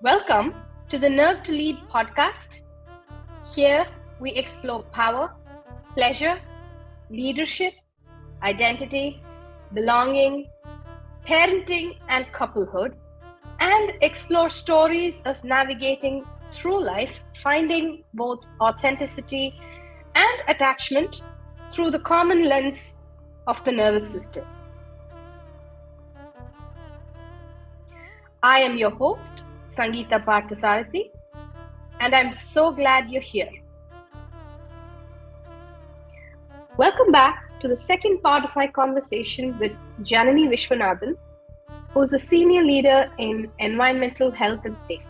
Welcome to the Nerve to Lead podcast. Here we explore power, pleasure, leadership, identity, belonging, parenting, and couplehood, and explore stories of navigating through life, finding both authenticity and attachment through the common lens of the nervous system. I am your host, Sangheetha Parthsarathy, and I'm so glad you're here. Welcome back to the second part of my conversation with Janani Vishwanathan, who's a senior leader in environmental health and safety.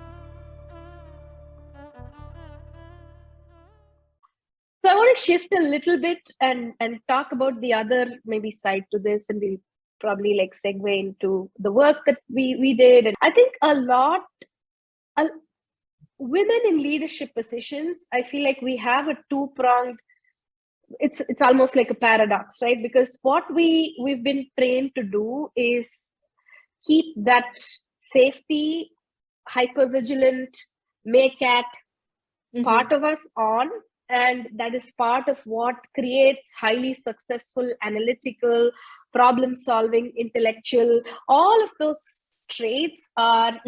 So I want to shift a little bit and talk about the other maybe side to this, and we'll probably segue into the work that we did. And I think women in leadership positions, I feel like we have a two-pronged, it's almost like a paradox, right? Because what we've been trained to do is keep that safety, hypervigilant, MACAT part of us on, and that is part of what creates highly successful, analytical, problem-solving, intellectual. All of those traits are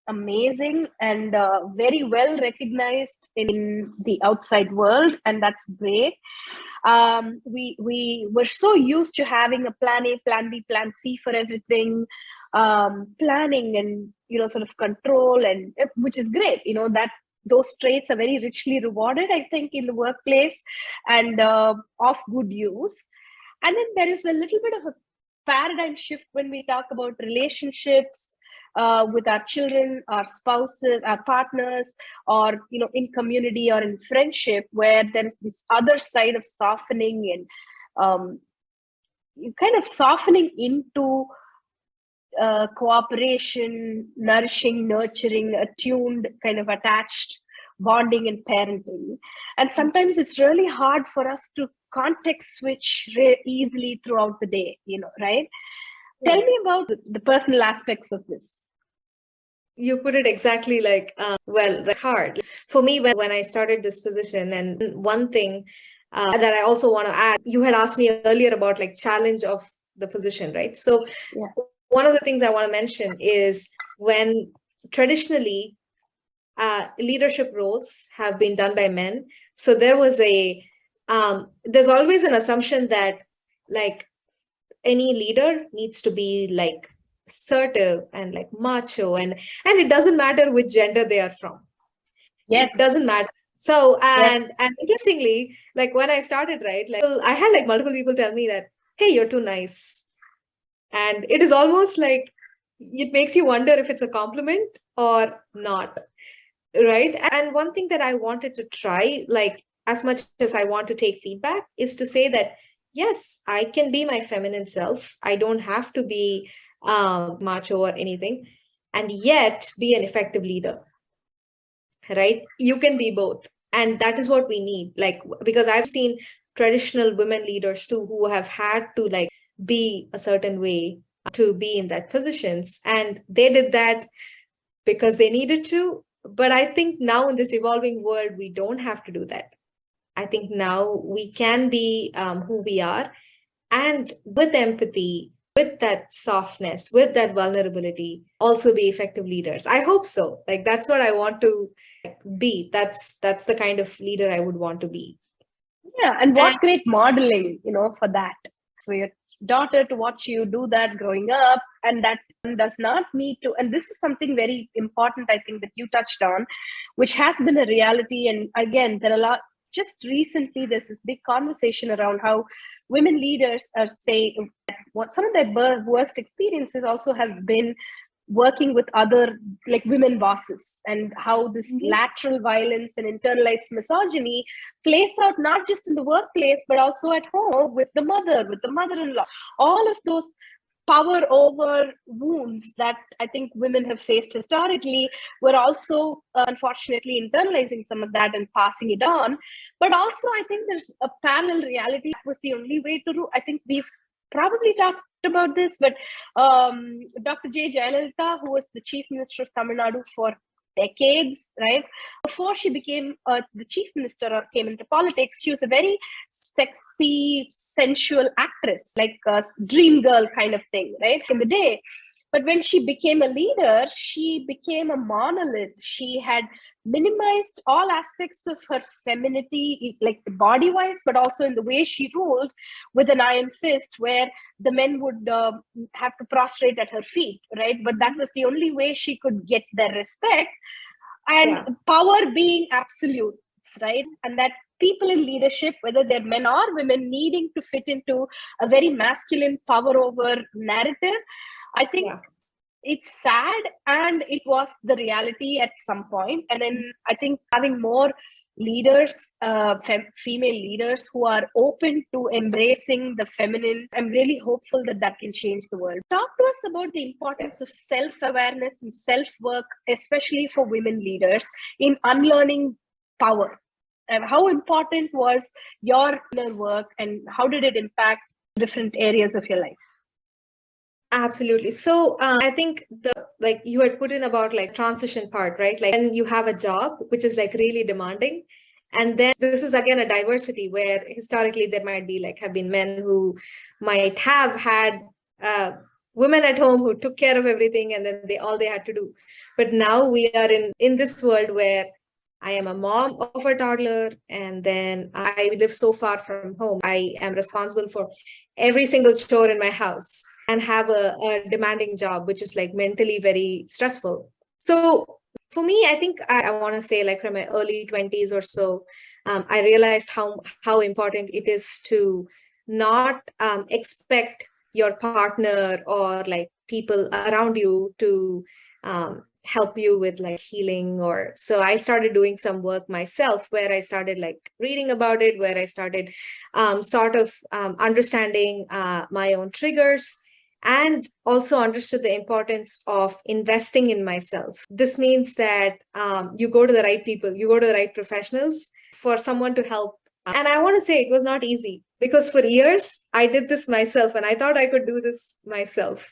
amazing and very well recognized in the outside world, and that's great. We were so used to having a plan A, plan B, plan C for everything, planning and sort of control, and which is great. That those traits are very richly rewarded, I think, in the workplace and of good use. And then there is a little bit of a paradigm shift when we talk about relationships with our children, our spouses, our partners, or in community or in friendship, where there is this other side of softening and kind of softening into cooperation, nourishing, nurturing, attuned, kind of attached bonding and parenting. And sometimes it's really hard for us to context switch easily throughout the day, right? Yeah. Tell me about the personal aspects of this. You put it exactly it's hard. For me, when I started this position, and one thing that I also want to add, you had asked me earlier about challenge of the position, right? So one of the things I want to mention is when traditionally leadership roles have been done by men. So there was there's always an assumption that any leader needs to be assertive and macho, and it doesn't matter which gender they are from. Yes, it doesn't matter. So and interestingly, when I started, right, I had multiple people tell me that, hey, you're too nice, and it is almost it makes you wonder if it's a compliment or not, right? And one thing that I wanted to try, as much as I want to take feedback, is to say that yes, I can be my feminine self. I don't have to be macho or anything, and yet be an effective leader, right? You can be both. And that is what we need, because I've seen traditional women leaders too, who have had to be a certain way to be in that positions, and they did that because they needed to. But I think now in this evolving world, we don't have to do that. I think now we can be who we are, and with empathy, with that softness, with that vulnerability, also be effective leaders. I hope so. That's what I want to be. That's the kind of leader I would want to be. Yeah, and what great modeling, for that, for your daughter to watch you do that growing up. And that does not need to, and this is something very important, I think, that you touched on, which has been a reality. And again, there are a lot, just recently, there's this big conversation around how women leaders are saying what some of their worst experiences also have been working with other women bosses, and how this lateral violence and internalized misogyny plays out not just in the workplace but also at home with the mother-in-law. All of those power over wounds that I think women have faced historically, were also unfortunately internalizing some of that and passing it on. But also I think there's a parallel reality. That was the only way to do. I think we've probably talked about this, but Dr. J. Jayalalitha, who was the chief minister of Tamil Nadu for decades, right? Before she became the chief minister or came into politics, she was a very sexy, sensual actress, like a dream girl kind of thing, right? In the day. But when she became a leader, she became a monolith. She had minimized all aspects of her femininity, like body wise, but also in the way she ruled with an iron fist, where the men would have to prostrate at her feet, right? But that was the only way she could get their respect. And power being absolute, right? And that people in leadership, whether they're men or women, needing to fit into a very masculine power over narrative. I think it's sad, and it was the reality at some point. And then I think having more leaders, female leaders who are open to embracing the feminine, I'm really hopeful that that can change the world. Talk to us about the importance of self-awareness and self-work, especially for women leaders, in unlearning power. And how important was your inner work, and how did it impact different areas of your life? Absolutely. So I think like you had put in about like transition part, right? Like when you have a job which is like really demanding, and then this is again a diversity where historically there might be like have been men who might have had women at home who took care of everything, and then all they had to do. But now we are in this world where I am a mom of a toddler, and then I live so far from home. I am responsible for every single chore in my house and have a demanding job, which is like mentally very stressful. So for me, I think I want to say like from my early 20s or so, I realized how important it is to not expect your partner or like people around you to help you with like healing. Or so I started doing some work myself, where I started like reading about it, where I started sort of understanding my own triggers, and also understood the importance of investing in myself. This means that you go to the right people, you go to the right professionals for someone to help. And I want to say it was not easy, because for years I did this myself and I thought I could do this myself.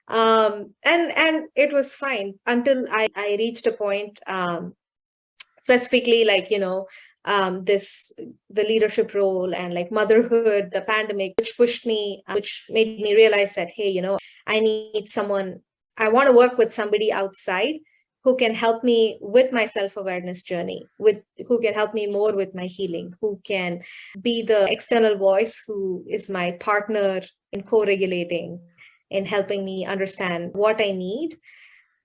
And it was fine until I reached a point, specifically like, the leadership role and like motherhood, the pandemic, which pushed me, which made me realize that, hey, I need someone, I want to work with somebody outside who can help me with my self-awareness journey, who can help me more with my healing, who can be the external voice, who is my partner in co-regulating, in helping me understand what I need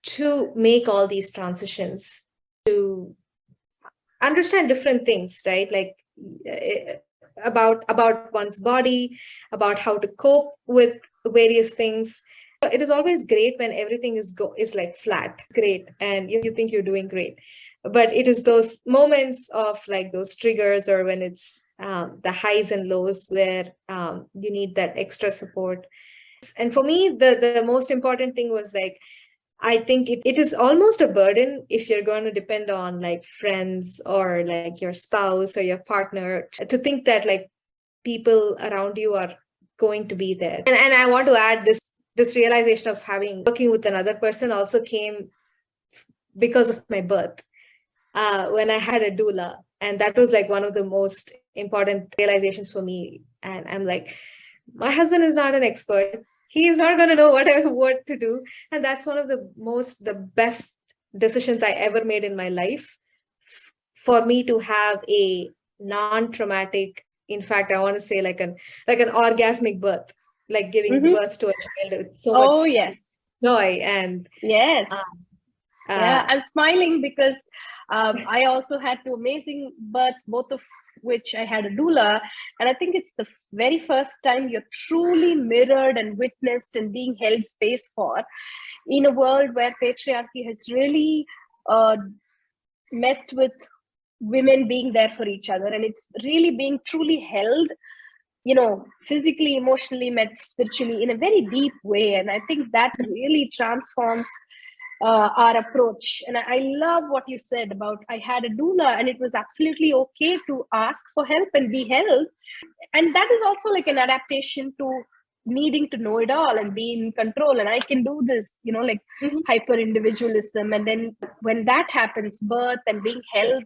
to make all these transitions, to understand different things, right? Like about one's body, about how to cope with various things. It is always great when everything is like flat, great, and you think you're doing great. But it is those moments of like those triggers, or when it's the highs and lows, where you need that extra support. And for me, the most important thing was like, I think it is almost a burden if you're going to depend on like friends or like your spouse or your partner, to think that like people around you are going to be there. And I want to add this realization of working with another person also came because of my birth, when I had a doula. And that was like one of the most important realizations for me. And I'm like, my husband is not an expert. He is not going to know what to do. And that's one of the best decisions I ever made in my life, for me to have a non-traumatic, in fact, I want to say like an orgasmic birth, like giving birth to a child with so much joy. And yes. I'm smiling because I also had two amazing births, both of which I had a doula. And I think it's the very first time you're truly mirrored and witnessed and being held space for, in a world where patriarchy has really messed with women being there for each other. And it's really being truly held, physically, emotionally, spiritually, in a very deep way. And I think that really transforms our approach. And I love what you said about, I had a doula and it was absolutely okay to ask for help and be held. And that is also like an adaptation to needing to know it all and be in control, and I can do this, like hyper individualism. And then when that happens, birth and being held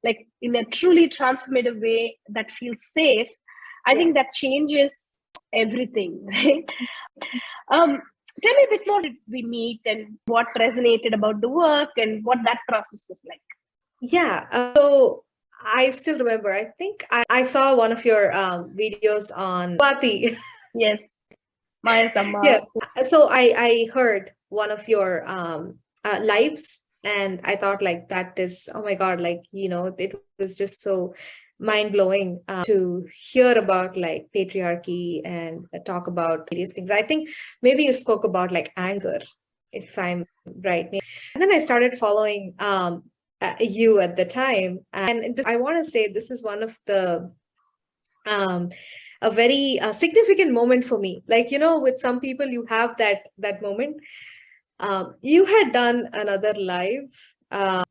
like in a truly transformative way that feels safe, I think that changes everything, right? Tell me a bit more. Did we meet, and what resonated about the work, and what that process was like? Yeah. So I still remember, I think I saw one of your videos on Swati. Yes. Maya Sama. Yes. So I heard one of your lives, and I thought like that is, oh my God, like, it was just so mind blowing to hear about like patriarchy and talk about various things. I think maybe you spoke about like anger, if I'm right. And then I started following you at the time. And I want to say this is one of the a very significant moment for me. Like, with some people, you have that moment. You had done another live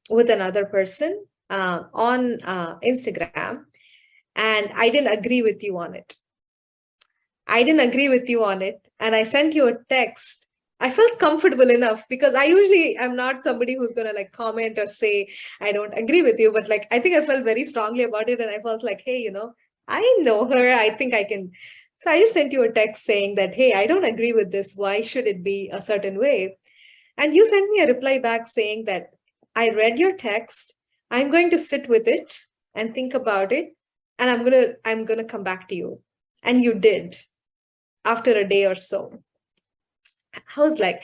with another person on Instagram, and I didn't agree with you on it. And I sent you a text. I felt comfortable enough because I usually am not somebody who's going to like comment or say, I don't agree with you. But like, I think I felt very strongly about it. And I felt like, hey, I know her. I think I can. So I just sent you a text saying that, hey, I don't agree with this. Why should it be a certain way? And you sent me a reply back saying that I read your text. I'm going to sit with it and think about it. And I'm going to come back to you. And you did after a day or so. I was like,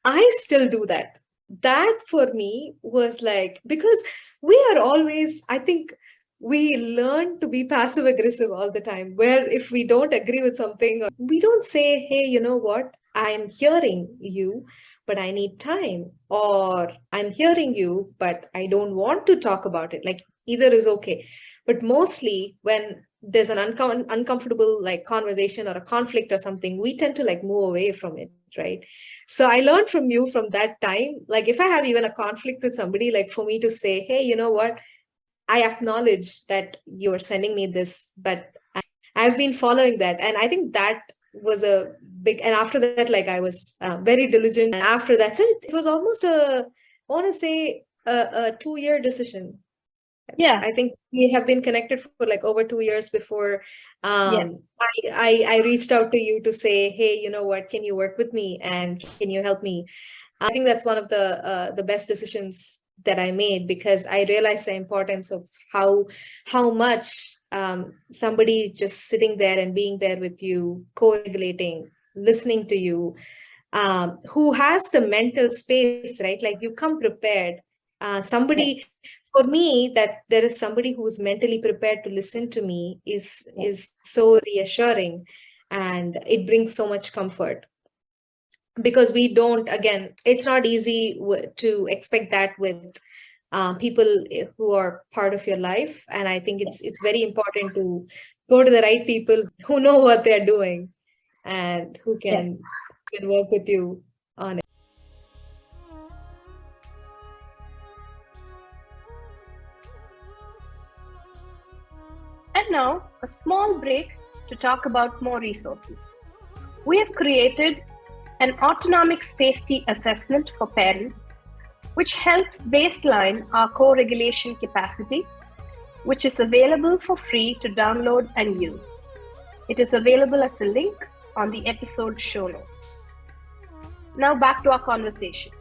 I still do that. That for me was like, because we are always, I think we learn to be passive aggressive all the time, where if we don't agree with something, we don't say, hey, you know what? I'm hearing you, but I need time. Or I'm hearing you, but I don't want to talk about it. Like either is okay. But mostly when there's an uncomfortable like conversation or a conflict or something, we tend to like move away from it, right? So I learned from you from that time, like if I have even a conflict with somebody, like for me to say, hey, you know what, I acknowledge that you're sending me this, but I've been following that. And I think that was a big, and after that, like I was very diligent. And after that, so it was almost I want to say a 2-year decision. Yeah. I think we have been connected for like over 2 years before Yes. I reached out to you to say, hey, you know what, can you work with me and can you help me? I think that's one of the best decisions that I made, because I realized the importance of how much somebody just sitting there and being there with you, co-regulating, listening to you, who has the mental space, right? Like you come prepared. Somebody, for me, that there is somebody who is mentally prepared to listen to me is so reassuring, and it brings so much comfort. Because we don't, again, it's not easy to expect that with people who are part of your life. And I think it's very important to go to the right people who know what they're doing and who can work with you on it. And now, a small break to talk about more resources. We have created an autonomic safety assessment for parents, which helps baseline our co-regulation capacity, which is available for free to download and use. It is available as a link on the episode show notes. Now back to our conversation.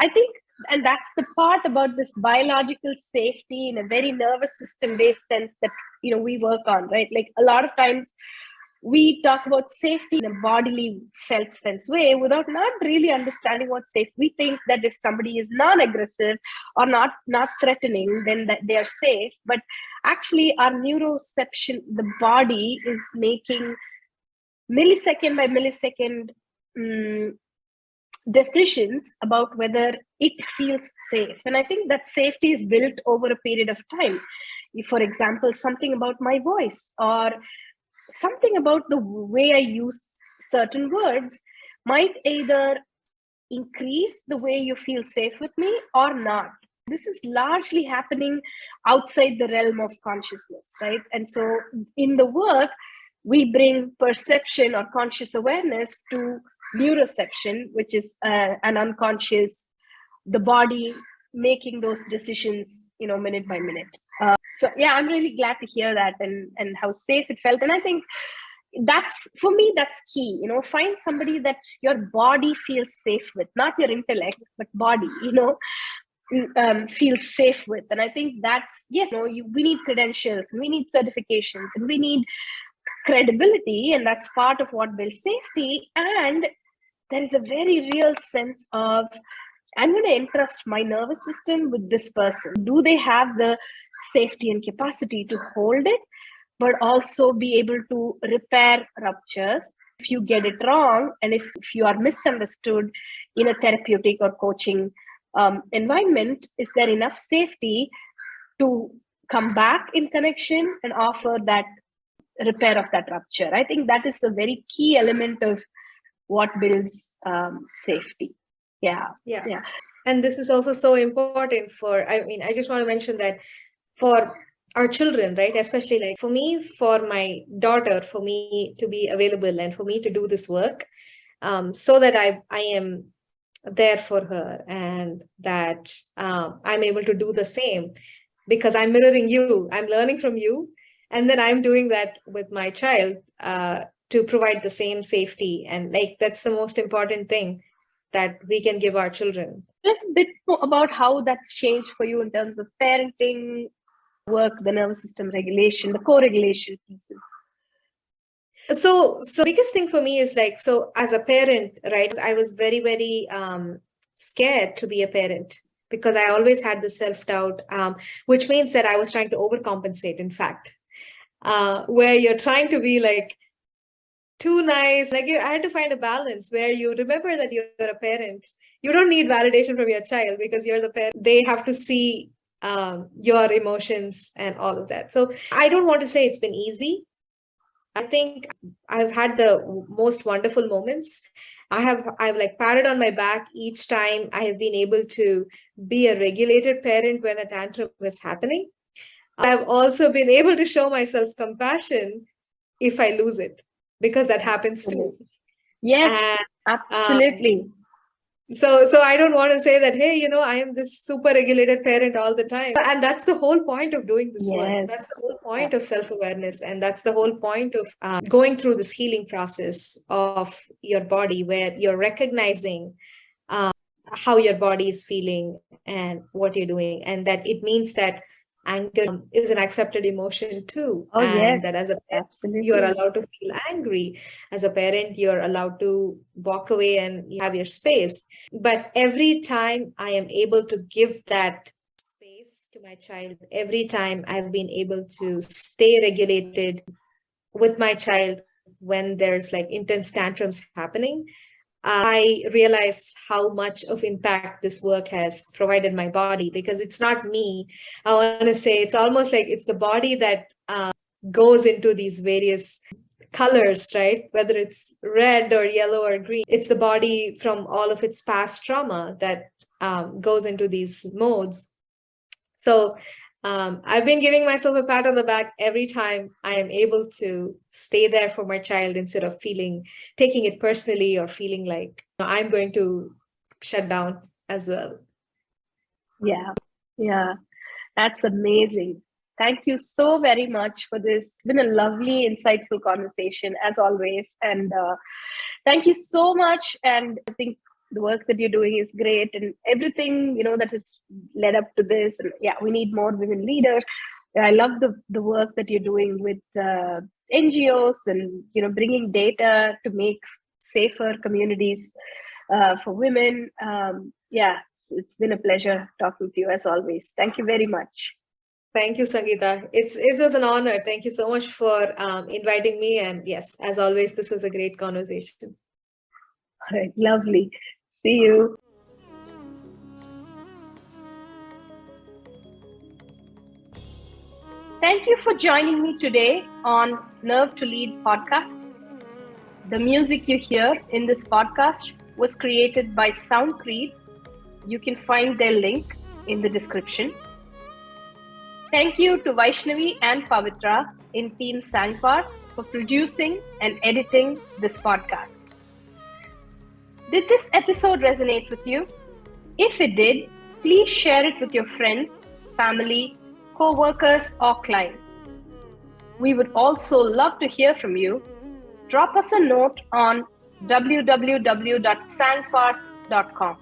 I think, and that's the part about this biological safety in a very nervous system based sense that we work on, right? Like a lot of times we talk about safety in a bodily felt sense way without not really understanding what's safe. We think that if somebody is non-aggressive or not threatening, then that they are safe. But actually our neuroception, the body is making millisecond by millisecond decisions about whether it feels safe. And I think that safety is built over a period of time. For example, something about my voice or something about the way I use certain words might either increase the way you feel safe with me or not. This is largely happening outside the realm of consciousness, right? And so in the work, we bring perception or conscious awareness to neuroception, which is an unconscious, the body making those decisions, minute by minute. So yeah, I'm really glad to hear that and how safe it felt. And I think that's, for me, that's key. Find somebody that your body feels safe with, not your intellect, but body, feel safe with. And I think that's, yes, we need credentials, we need certifications, and we need credibility, and that's part of what builds safety. And there is a very real sense of, I'm going to entrust my nervous system with this person. Do they have the safety and capacity to hold it, but also be able to repair ruptures if you get it wrong, and if you are misunderstood in a therapeutic or coaching environment? Is there enough safety to come back in connection and offer that repair of that rupture? I think that is a very key element of what builds safety. Yeah. And this is also so important I just want to mention that for our children, right? Especially like for me, for my daughter, for me to be available and for me to do this work, so that I am there for her, and that I'm able to do the same, because I'm mirroring you, I'm learning from you, and then I'm doing that with my child to provide the same safety. And like, that's the most important thing that we can give our children. Just a bit more about how that's changed for you in terms of parenting, work, the nervous system regulation, the co-regulation pieces. So biggest thing for me is like, so as a parent, right, I was very, very scared to be a parent, because I always had the self-doubt, which means that I was trying to overcompensate, in fact, where you're trying to be like too nice. Like, I had to find a balance where you remember that you're a parent. You don't need validation from your child because you're the parent. They have to see your emotions and all of that. So I don't want to say it's been easy. I think I've had the most wonderful moments. I've like patted on my back each time I have been able to be a regulated parent when a tantrum is happening. I've also been able to show myself compassion if I lose it, because that happens too. Yes, and, absolutely. So I don't want to say that, hey, I am this super regulated parent all the time. And that's the whole point of doing this work. That's the whole point of self-awareness. And that's the whole point of going through this healing process of your body, where you're recognizing how your body is feeling and what you're doing. And that it means that anger is an accepted emotion too. And that as a parent, you're allowed to feel angry. As a parent, you're allowed to walk away and you have your space. But every time I am able to give that space to my child, every time I've been able to stay regulated with my child when there's like intense tantrums happening, I realize how much of impact this work has provided my body, because it's not me. I want to say it's almost like it's the body that goes into these various colors, right? Whether it's red or yellow or green, it's the body from all of its past trauma that goes into these modes. So I've been giving myself a pat on the back every time I am able to stay there for my child, instead of taking it personally or feeling like I'm going to shut down as well. Yeah, that's amazing. Thank you so very much for this. It's been a lovely, insightful conversation as always. And thank you so much. And I think the work that you're doing is great, and everything that has led up to this. And yeah, we need more women leaders. I love the work that you're doing with NGOs and bringing data to make safer communities for women. It's been a pleasure talking to you as always. Thank you very much. Thank you, Sangheetha. It was an honor. Thank you so much for inviting me. And yes, as always, this was a great conversation. All right, lovely. See you. Thank you for joining me today on Nerve to Lead podcast. The music you hear in this podcast was created by Soundcreed. You can find their link in the description. Thank you to Vaishnavi and Pavitra in Team Sangpart for producing and editing this podcast. Did this episode resonate with you? If it did, please share it with your friends, family, co-workers, or clients. We would also love to hear from you. Drop us a note on www.sangpart.com.